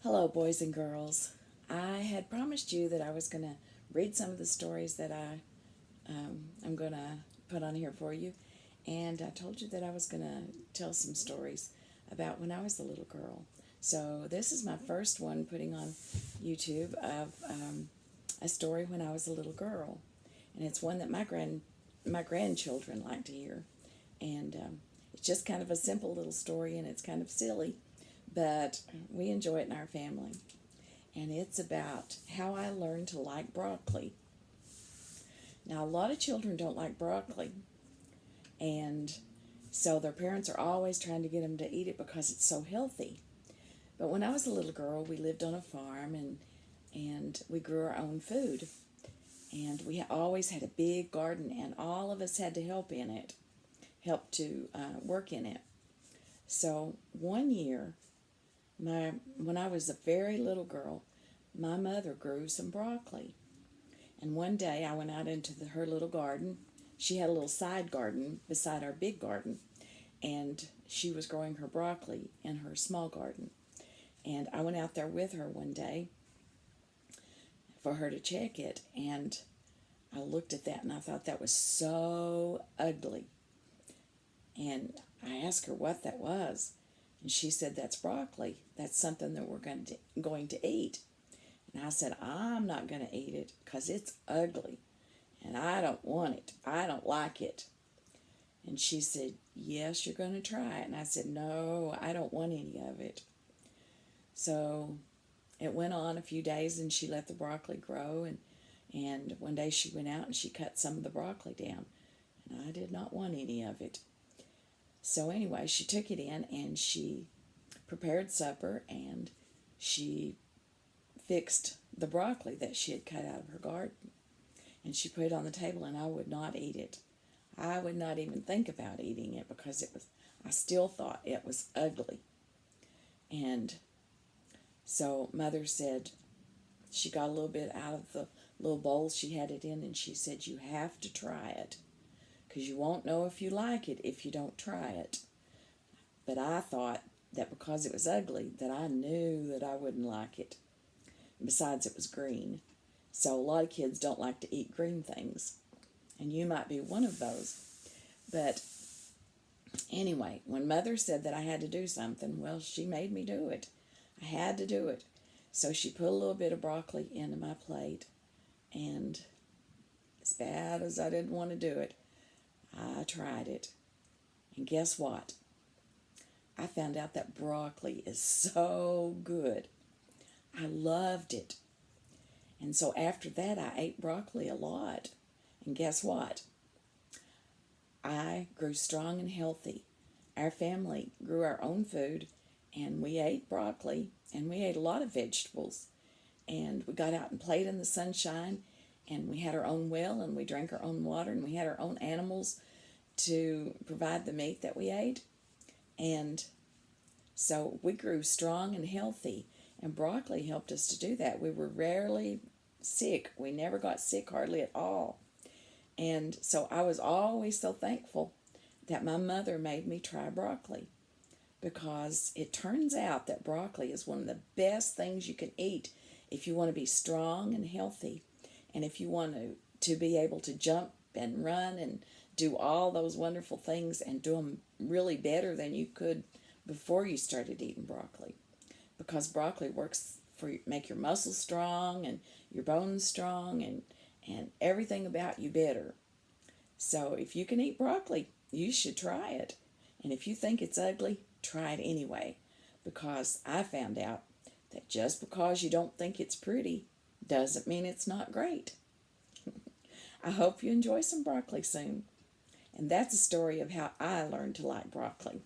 Hello, boys and girls. I had promised you that I was going to read some of the stories that I'm going to put on here for you, and I told you that I was going to tell some stories about when I was a little girl. So this is my first one putting on YouTube of a story when I was a little girl, and it's one that my grandchildren like to hear, and it's just kind of a simple little story, and it's kind of silly, but we enjoy it in our family. And it's about how I learned to like broccoli. Now, a lot of children don't like broccoli, and so their parents are always trying to get them to eat it because it's so healthy. But when I was a little girl, we lived on a farm and we grew our own food. And we always had a big garden, and all of us had to help to work in it. So one year, when I was a very little girl, my mother grew some broccoli. And one day I went out into her little garden. She had a little side garden beside our big garden, and she was growing her broccoli in her small garden. And I went out there with her one day for her to check it, and I looked at that and I thought that was so ugly. And I asked her what that was, and she said, "That's broccoli. That's something that we're going to eat." And I said, "I'm not going to eat it because it's ugly and I don't want it. I don't like it." And she said, "Yes, you're going to try it." And I said, "No, I don't want any of it." So it went on a few days and she let the broccoli grow. And one day she went out and she cut some of the broccoli down. And I did not want any of it. So anyway, she took it in and she prepared supper and she fixed the broccoli that she had cut out of her garden. And she put it on the table and I would not eat it. I would not even think about eating it because I still thought it was ugly. And so Mother said, she got a little bit out of the little bowl she had it in and she said, "You have to try it because you won't know if you like it if you don't try it." But I thought that because it was ugly that I knew that I wouldn't like it. Besides, it was green. So a lot of kids don't like to eat green things. And you might be one of those. But anyway, when Mother said that I had to do something, well, she made me do it. I had to do it. So she put a little bit of broccoli into my plate. And as bad as I didn't want to do it, I tried it. And guess what? I found out that broccoli is so good. I loved it. And so after that, I ate broccoli a lot. And guess what? I grew strong and healthy. Our family grew our own food, and we ate broccoli, and we ate a lot of vegetables. And we got out and played in the sunshine, and we had our own well, and we drank our own water, and we had our own animals to provide the meat that we ate. And so we grew strong and healthy, and broccoli helped us to do that. We were rarely sick. We never got sick hardly at all. And so I was always so thankful that my mother made me try broccoli, because it turns out that broccoli is one of the best things you can eat if you want to be strong and healthy, and if you want to be able to jump and run and do all those wonderful things and do them really better than you could before you started eating broccoli, because broccoli works for make your muscles strong and your bones strong and everything about you better. So if you can eat broccoli, you should try it. And if you think it's ugly, try it anyway, because I found out that just because you don't think it's pretty doesn't mean it's not great. I hope you enjoy some broccoli soon. And that's a story of how I learned to like broccoli.